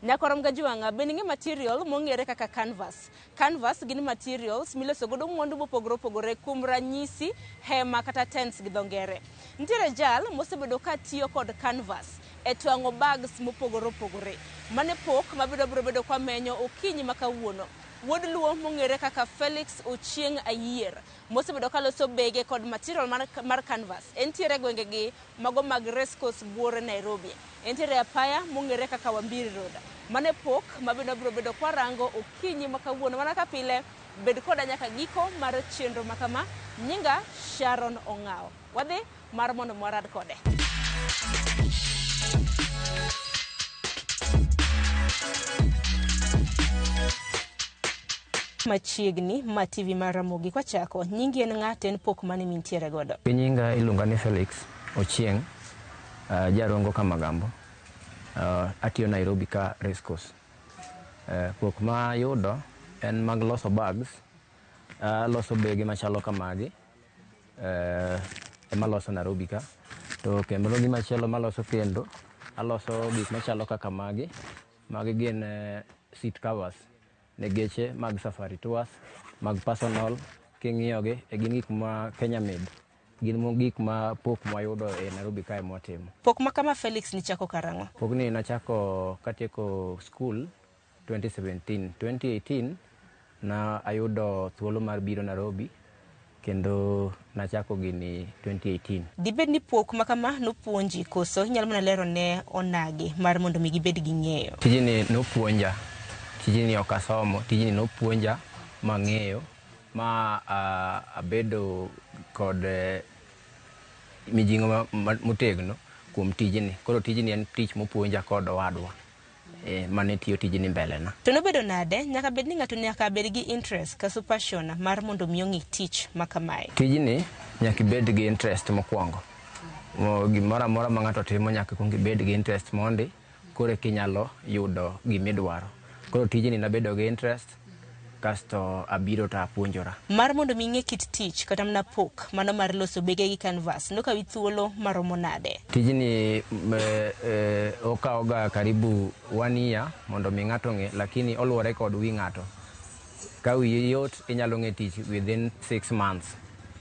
Nyakorom gajuanga beninge material mongere kaka canvas. Canvas gin materials miloso godo mwandu mopogore opogore kuom ranyisi hema kata tents gi dongere. Ntiere jal mosebedo ka tiyo kod canvas e twango bags mopogore opogore. Mane pok mabedo bedo kwa menyo okinyi makawuono. Wuod luo mongere kaka Felix Ochieng Ayier mosebedo ka loso bege kod material mar canvas. Entiere gwenge gi mago mag Race Course Buore Nairobi. Entiere apaya mongere kaka Wambiri Road. Mane pok mabedo bedo kwa rango okinyi makawuono mana ka pile bed koda nyaka giko mar chenro makama. Nyinga Sharon Ongao. Wadhi mar mondo mwarad kode. Machiegni ma TV mar Ramogi kwa chako nyingi en ng'aten pok mane mintiere godo. Nyinga iluonga ni Felix Ochieng, jarongo Kamagambo. Atiyo Nairobi ka Race Course. Pok ma yudo en mag loso bags, loso bege machalo kamagi. Ema loso Nairobi ka. To kendo gima chielo maloso kendo, aloso gik machalo kaka magi. Magi gin seat covers ne geche mag safari tours, mag personal, king'iyogi gin gik ma Kenya made. Gin gik ma pok mwayudo e Nairobi kae mwatimo. Pok ma kama Felix ni chako karango? Pok ni nachako katieko school 2017. 2018 na ayudo thuolo mar biro Nairobi kendo nachako gini 2018. Dibed ni pok ma kama nopuonji koso nyalo mana lero ne onagi mar mondo mi gibed gi ng'eyo? Tijini nopuonja. Tijini okasomo, tijini nopuonja mang'eyo ma abedo kod mijingo motegno kuom tijini. Koro tijini en tich mopuonja kod owadwa mane tiyo tijini mbele na. To nobedo nade nyaka bed ni ng'ato nyaka bed gi interest kaso passion mar mondo mi ong'i tich makamae? Tijini nyaka bed gi interest mokwongo. Gimoro amora ma ng'ato timo nyaka kuong bed gi interest mondi kore kinyalo yudo gimidwaro. Koro tijini nabedo gi interest kasto abiro ta apuonjora. Mar mondo mi ng'e kit tich kata mna pok mano mar loso bege gi canvas nokawi thuolo maromo nade? Tijini okaoga karibu 1 year mondo mi ng'ato ng'e, lakini oluwore kod wi ng'ato. Ka wiyi yot inyalo ng'e tich within 6 months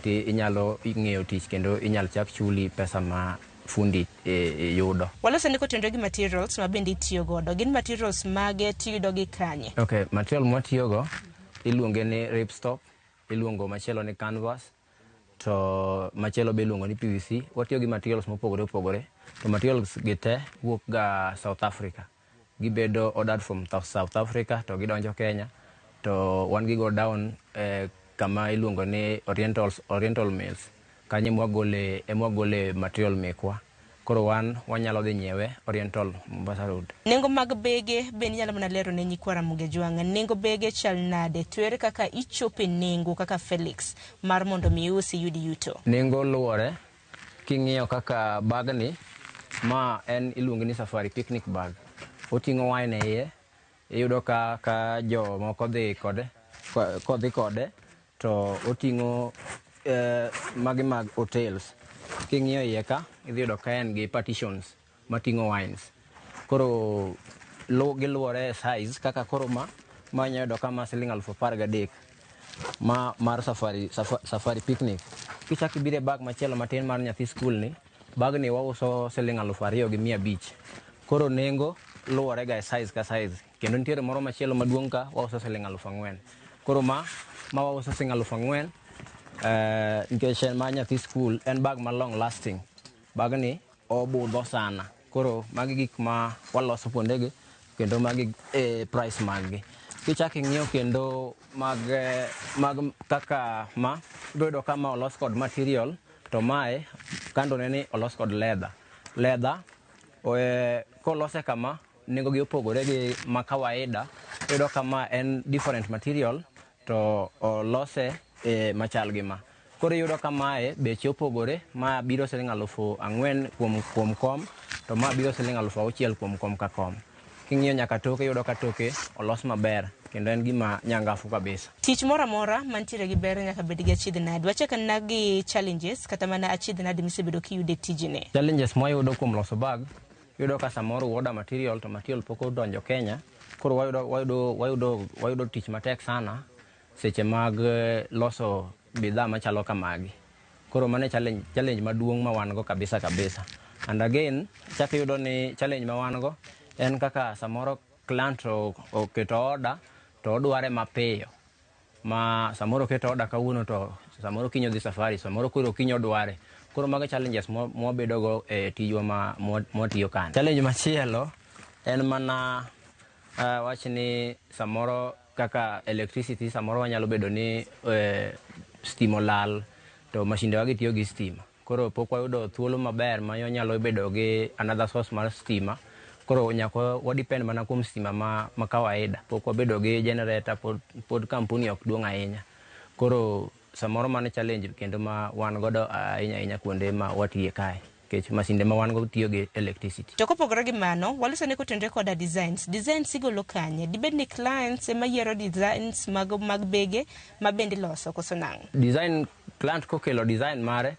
ti inyalo ng'eyo tich kendo inyalo chak chuli pesa ma fundi yudo. Waloso ndiko tendo gi materials ma bende itiyo godo. Gin materials mage tiyudo gi kanye? Okay, material mwatiyogo iluonge ni ripstop, iluongo machielo ni canvas, to machielo be iluongo ni PVC. Watiyo gi materials mopogore opogore. To materials gite wuok ga South Africa. Gibedo ordered from South Africa to gidonjo Kenya. To wan gi go down kama iluongo ni Oriental Mills. Kanye mwagole material mekwa. Koro wanyalo dhi nyiewe Oriental Mombasa Road. Nengo mag bege ben nyalo mana lero ne nyikwa Ramogi Juanga. Nengo bege chal nade? Tuere kaka ichope nengo kaka Felix mar mondo mi usi yudi yuto? Nengo luore king'iyo kaka bag ni ma en iluongo ni safari picnic bag. Oting'o wine e iye. Iyudo ka jo moko dhi kode to oting'o magi mag hotels. King'iyo iye ka idhi yudo ka en gi partitions mating'o wines. Koro giluore size kaka koro ma nyayudo kama Sh13,000 mar safari picnic. Kichaki bire bag machielo matin mar nyathi school ni, bag ni wauso Sh2,500. Koro nengo luore ga size ka size. Kendo nitiere moro machielo maduong' ka wauso Sh4,000. Koro ma wauso Sh4,000. Nikech ma nyathi school en bag ma long lasting. Bag ni obudho sana. Koro magi gik ma waloso kuondegi kendo magi price maggi. Kichaki ng'iyo kendo mag kaka ma dodo kama olos kod material to mae kando neni olos kod leather. Leather kolose kama nengo gi opogore gi ma kawaida. Dodo kama en different material to olose machal gi ma. Koro yudo kamae beche opogore, ma biro Sh4,000 kuom kom, to ma biro Sh6,000 kuom kom ka kom. King'iyo nyaka toke yudo ka toke olos maber kendo en gima nyangafu kabisa. Tich mora mora mantiere gi ber nyaka bed gi achiedh nade. Wachaka nagi challenges kata mana achiedh nade misebedo kiyude tijine? Challenges mwayudo kuom loso bag yudo ka samoro order material to material pok odonjo Kenya, koro wayudo tich matek sana seche mag loso bidhaa machalo kamagi. Koro mane challenge maduong' ma wan go kabisa. And again, chak yudo ni challenge ma wan go en kaka samoro client oketo order to odware mapiyo. Ma samoro keto order kawuono to samoro kinyo dhi safari, samoro koro kinyo dware. Koro mago challenges mwabedo go e tijwa mwatiyo kan. Challenge machielo en mana wachni samoro kaka electricity, samoro wanyalo bedo ni stima olal to mashinde wa gitiyo gi stima. Koro pok wayudo thuolo maber ma nyalo bedo gi another source mar stima. Koro nyaka wadepend mana kuom stima ma kawaida. Pok wabedo gi generator, pod kampuni ok duong' ahinya. Koro samoro mane challenge kendo ma wan godo ahinya kuonde ma watiye kae. Kech masinde ma wan go tiyo gi electricity. To kopogore gi mano, waluso ne kotenre koda designs igolo kanye. Dibed ni clients ema yiero designs mag bege ma bende loso koso nang'o? Design, client kokelo design mare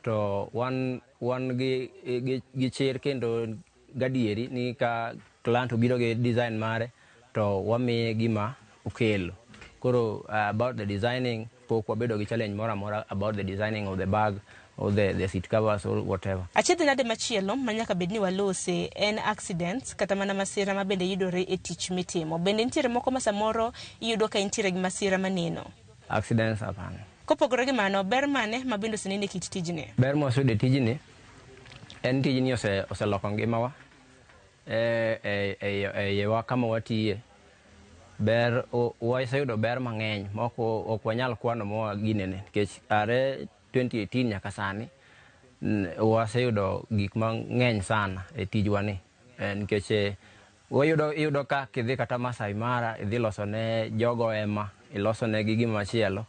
to wan gi chir kendo gadieri ni ka client obiro gi design mare to wamiye gima okelo. Koro about the designing, pok wabedo gi challenge mora about the designing of the bag or the seat covers or whatever. Achiedh nade machielo manyaka bed ni walose en accidents kata mana masira ma bende yudore e tich mitimo. Bende nitiere moko ma samoro iyudo ka nitiere gi masira maneno? Accidents hapana. Kopogore gi mano, ber mane ma bende osenene kit tijni? Ber mwasude tijni en tijni oseloko ngimawa yewa kama watiye. Ber waseyudo ber mang'eny moko ok wanyal kwano moa ginene, nikech are 2018 nyaka sani waseyudo gik mang'eny sana e tijwani, nikech iyudo ka kidhi kata Masai Mara idhi loso ne jogo ema iloso ne gi gima machielo,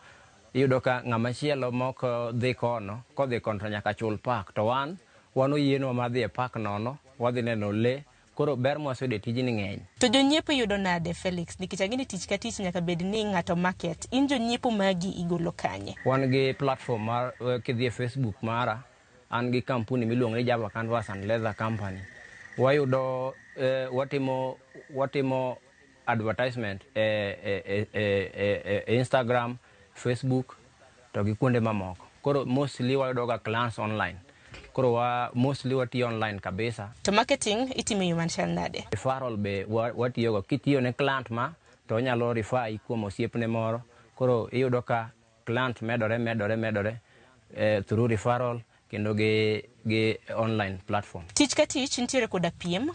iyudo ka ng'ama chielo moko dhi kono, kodhi kono to nyaka chul pak, to wan oyienwa ma dhi e pak nono, wadhi neno le. Koro ber mwasude tijni ng'eny. To jonyiepo yudo nade Felix? Nikech agini tich ka tich nyaka bed ni ng'ato market. In jonyiepo magi igolo kanye? Wan gi platform mar kidhi e Facebook mara, an gi kampuni miluongo ni Java Canvas and Leather Company. Wayudo watimo advertisement Instagram, Facebook to gi kuonde mamoko. Koro mostly wayudo ga clients online. Koro mostly watiyo online kabisa. To marketing itime yuman chal nade? Referral be watiyo go. Kitiyo ne client ma to nyalo refer kuom osiepne moro. Koro iyudo ka client medore through referral kendo gi online platform. Tich ka tich nitiere koda piem.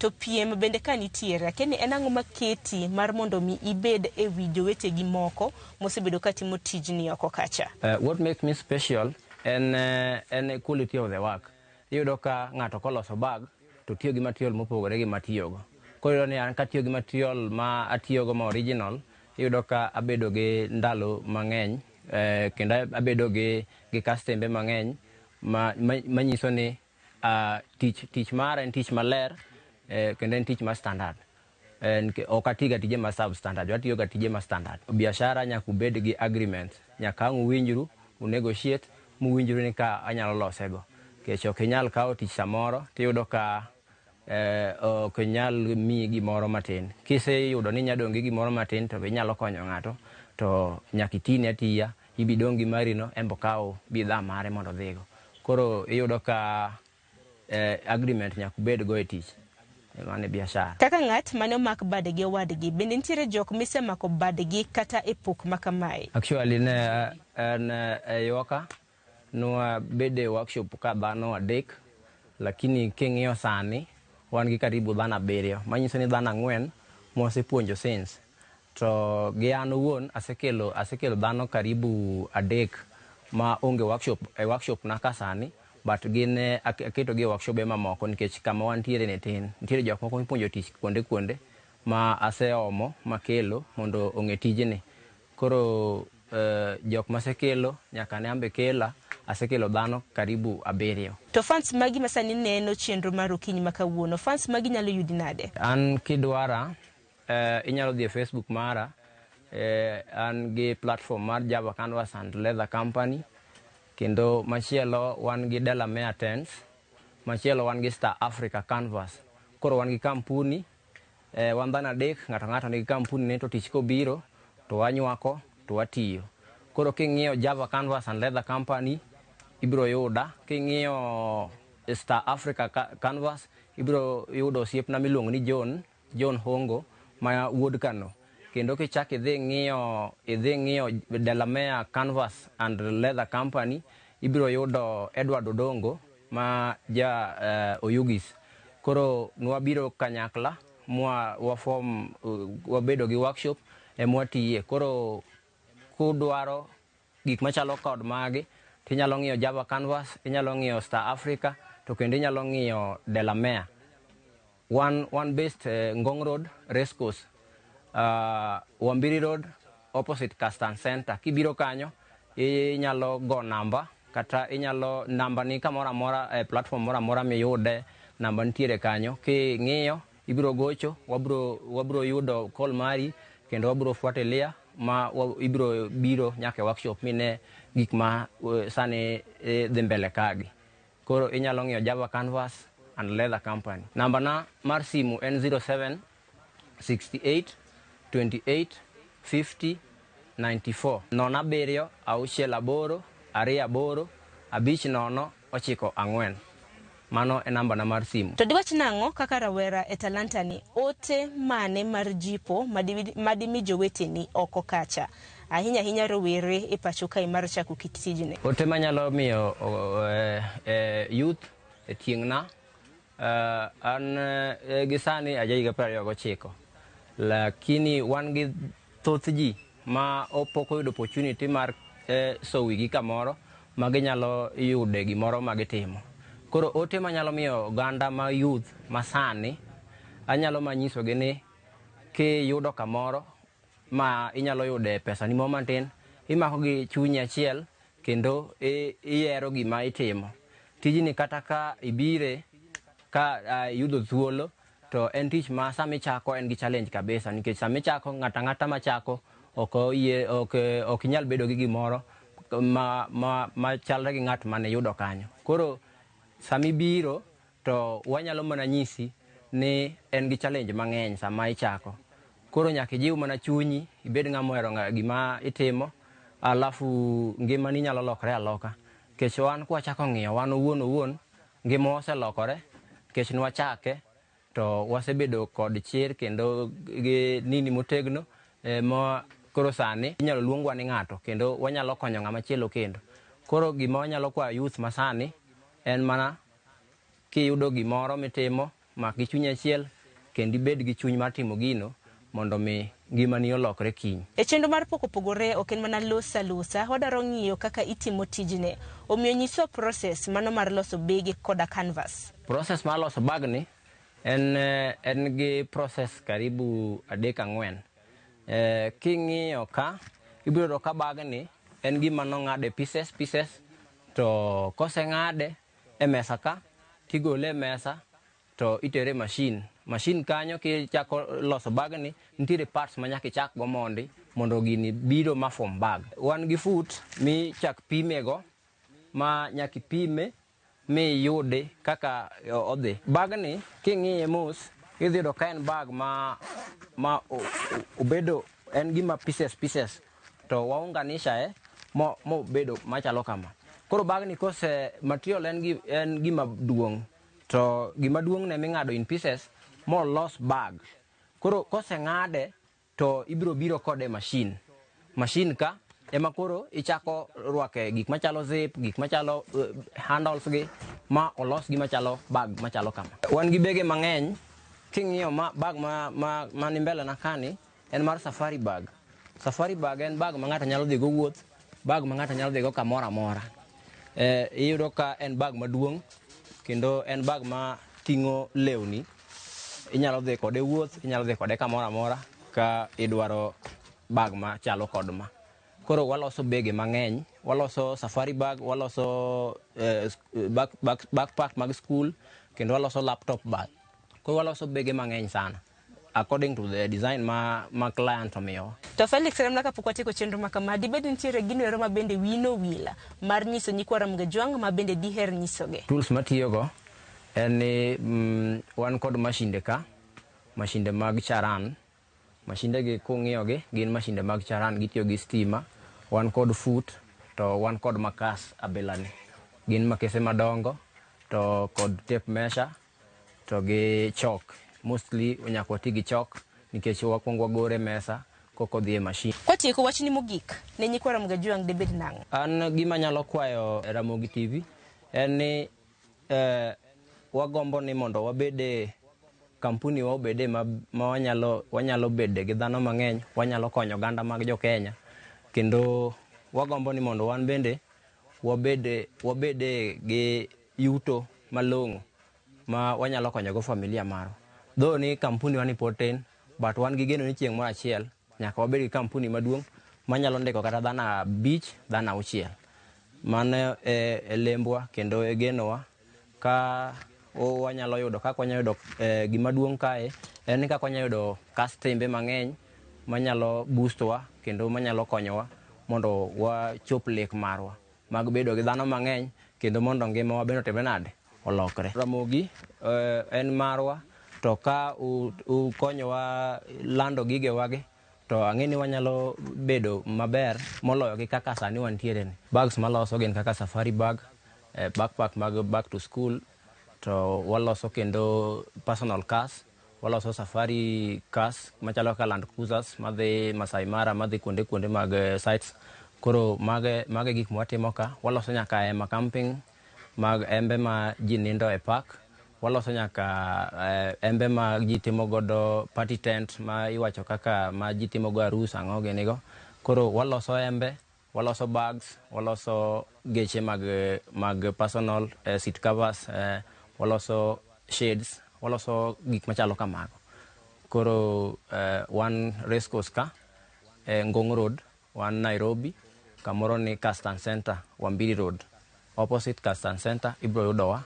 To piem bende ka nitiere, lakini en ang'o maketi mar mondo mi ibed e wi jowetegi moko mosebedo ka timo tijni oko kacha? What makes me special and quality of the work. Iyudo ka ng'ato koloso bag to tiyo gi material mopogore gi matiyogo. Koro ni an katiyo gi material ma atiyogo ma original, iyudo ka abedo gi ndalo mang'eny, kendo abedo gi custombe mang'eny manyiso ni tich mara en tich maler, kendo en tich ma standard. Ok atiga tije ma substandard, atiyo ga tije ma standard. Biashara nyaka ubed gi agreement, nyaka ang' uwinjru, negotiate, muwinjru ni ka anyalo losego. Kech ok inyal kawo tich samoro tiyudo ka ok inyal miyi gimoro matin. Kiseyudo ni nyadong' gi gimoro matin to inyalo konyo ng'ato, to nyaka itine atiya, ibidong' gi marino, embo kawo bidhaa mare mondo dhigo. Koro iyudo ka agreement nyaka ubed go e tich. Mane biashara. Kaka ng'at mane omak badegi owadgi, bende nitiere jok misemako badegi kata e pok makamae? Actually ne yoka nwa bede workshop ka dhano adek, lakini king'iyo sani wan gi karibu dhano 7, manyiso ni dhano 4 mwasepuonjo since. To gi an owuon asekelo dhano karibu 3 ma onge workshop na ka sani, but gin aketo gi workshop mamoko nikech kama wantiere ne tin. Nitiere jok moko mipuonjo tich kuonde ma aseomo makelo mondo ong'e tijni. Koro jok masekelo nyaka ne ambe kela, asekelo dhano karibu 7. To fans magi masani neno chenro mar okinyi makawuono, fans magi nyalo yudi nade? An kidwara inyalo dhi e Facebook mara, an gi platform mar Java Canvas and Leather Company, kendo machielo wan gi Delamere Tents, machielo wan gi Star Africa Canvas. Koro wan gi kampuni, wan dhano adek, ng'ato ng'ato nigi kampuni ne, to tich kobiro to wanywako to watiyo. Koro king'iyo Java Canvas and Leather Company ibiro yuda, king'iyo Star Africa Canvas ibiro yudo osiepna miluongo ni John Hongo ma wuod Kano. Kendo kichak idhi ng'iyo Delamere Canvas and Leather Company ibiro yudo Edward Odongo ma Oyugis. Koro nwabiro kanyakla wabedo gi workshop mwatiye. Koro kudwaro gik machalo kod magi tinyalo ng'iyo Java Canvas, inyalo ng'iyo Star Africa, to kendo inyalo ng'iyo Delamere. One based Ngong Road, Race Course, Wambiri Road, opposite Castan Center. Kibiro kanyo inyalo go namba, kata inyalo namba ni kamora mora platform mora miyude, namba nitiere kanyo. King'iyo ibiro gocho, wabro yudo call mari, kendo wabro fuatilia ma ibiro biro nyaka workshop mine gik ma sani dhi mbele kagi. Koro inyalo ng'iyo Java Canvas and Leather Company. Namba na mar simu en 07 68 28 50 94. Nona biriyo auchiel aboro, ariyo aboro, abich nono, ochiko ang'wen. Mano e namba na mar simu. To diwach nang'o kaka rawera e talanta ni ote mane mar jipo madimi joweteni oko kacha, ahinya rowere e pacho kae mar chako kit tijni? Ote manyalo miyo youth e tieng'na, an gi sani ajahiga 29, lakini wan gi thoth ji ma opoko yudo opportunity mar sowi gi kamoro ma ginyalo yude gimoro ma gitimo. Koro ote manyalo miyo oganda ma youth masani, anyalo manyisogi ni kiyudo kamoro ma inyalo yude pesa ni matin, imako gi chunyi achiel kendo iyero gima itimo. Tijni kata ka ibire ka yudo thuolo, to en tich ma sami chako en gi challenge kabisa, nikech sami chako ng'ata machako ok inyal bedo gi gimoro ma chalre gi ng'at mane yudo kanyo. Koro sami biro to wanyalo mana nyisi ni en gi challenge mang'eny sama ichako. Koro nyaka ijiw mana chunyi, ibed ng'ama ohero gima itimo, alafu ngimani nyalo lokore aloka. Kech wan kwachako ng'iyo wan owuon ngima oselokore, kech nwachake to wasebedo kod chir kendo gi nini motegno ma koro sani inyalo luongwa ni ng'ato kendo wanyalo konyo ng'ama chielo kendo. Koro gima wanyalo kwa youth masani en mana kiyudo gimoro mitimo, mak gi chuny achiel kendo ibed gi chuny mar timo gino mondo mi ngimani olokre kiny. E chenro mar pogore ok en mana losa, wadaro ng'iyo kaka itimo tijne. Omiyo nyiso process mano mar loso bege koda canvas. Process mar loso bag ni en gi process karibu 3-4. King'iyo ka ibiro yudo ka bag ni en gima nong'ade pieces, to koseng'ade e mesa ka, tigole e mesa to itere machine kanyo. Kichako loso bag ni nitiere parts ma nyaka ichak go mondo gini biro ma form bag. Wan gi foot mi chak pimego, ma nyaka pime mi yude kaka odhi. Bag ni king'iye mos idhi yudo ka en bag ma obedo en gima pieces to waunganisha mo bedo machalo kama. Koro bag ni kose material en gima duong', to gima duong' ne ming'ado in pieces mo los bag. Koro kose ng'ade to ibiro biro kode machine ka ema koro ichako rwake gik machalo zip, gik machalo handles gi, ma olos gima chalo bag machalo kama. Wan gi bege mang'eny. King'iyo bag ma ni mbele na kani en mar safari bag. Safari bag en bag ma ng'ato nyalo dhi go wuoth, bag ma ng'ato nyalo dhi go kamoro amora. Iyudo ka en bag maduong' kendo en bag ma ting'o lewni. Inyalo dhi kode wuoth, inyalo dhi kode kamoro amora ka idwaro bag ma chalo kod ma. Koro waloso bege mang'eny, waloso safari bag, waloso backpack mag school, kendo waloso laptop bag. Koro waloso bege mang'eny sana according to the design ma client omiyo. To Felix, remna kapok watieko chenro ma kama, dibed nitiere gino ero ma bende wino wila mar nyiso nyikwa Ramgajwang' ma bende diher nyisoge? Tools matiyogo en ni wan kod mashinde ka, mashinde mag charan. Mashinde gi kung'iyogi gin mashinde mag charan, gitiyo gi stima. Wan kod fut, to wan kod makas abilani. Gin makese madongo, to kod tape measure, to gi chok. Mostly nyaka wati gi chok, nikech wakwongo wagore mesa koko dhi e mashin. Kwatieko wachni mogik ne nyikwa Ramogi Ajwang' dibed nang'o? An gima nyalo kwayo Ramogi TV en ni wagombo ni mondo wabede kampuni wa obede ma wanyalo bede gi dhano mang'eny, wanyalo konyo oganda mag jo Kenya, kendo wagombo ni mondo wan bende wabede gi yuto malong'o ma wanyalo konyo go familia marwa. Though ni kampuni wani pod tin, but wan gi geno ni chieng' moro achiel nyaka wabed gi kampuni maduong' manyalo ndiko kata dhano 5, dhano 6. Mano e lembwa kendo e genowa, ka wanyalo yudo, kaka wanyalo yudo gima duong' kae en ni kaka wanyalo yudo kastembe mang'eny manyalo boostwa kendo manyalo konyowa mondo wachop lek marwa mag bedo gi dhano mang'eny, kendo mondo ngimawa bende otimre nade, olokre. Ramogi en marwa, to ka ukonyowa lando gigewagi, to ang'e ni wanyalo bedo maber moloyo gi kaka sani wantiere ni. Bags maloso gin kaka safari bag, backpack mag back to school, to waloso kendo personal cars, waloso safari cars machalo kaka Land Cruisers madhi Masai Mara, madhi kuonde mag sites. Koro mage gik mwatimo ka. Waloso nyaka hema camping mag embe ma ji nindo e park. Waloso nyaka embe ma ji timo godo party tent ma iwacho kaka ma ji timo go arus ang'o ginigo. Koro waloso embe, waloso bags, waloso geche mag personal seat covers, waloso shades, waloso gik machalo kamago. Koro wan race course ka, Ngong Road, wan Nairobi, kamoro ni Castan Center, Wambiri Road. Opposite Castan Center, ibro yudowa,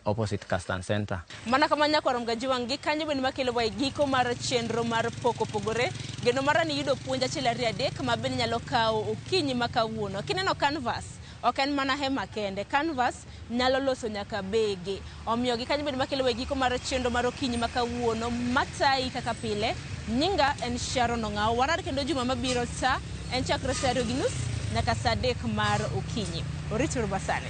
opposite Castan Center. Mana kama nyakwa Ramogi Ajwang' gi kanyo bende makelo wa giko mar chenro mar pogore. Geno mara ni yudo puonj achiel 2 3 ma bende nyalo kawo okinyi makawuono. Kineno canvas, ok en mana hema kende, canvas nyalo loso nyaka bege. Omiyo gi kanyo bende makelo wa giko mar chenro mar okinyi makawuono matai kaka pile. Nyinga en Sharon Ong'aw. Warar kendo juma mabiro sa en chakre saa 2:30 nyaka saa 3 mar okinyi. Orituru basane.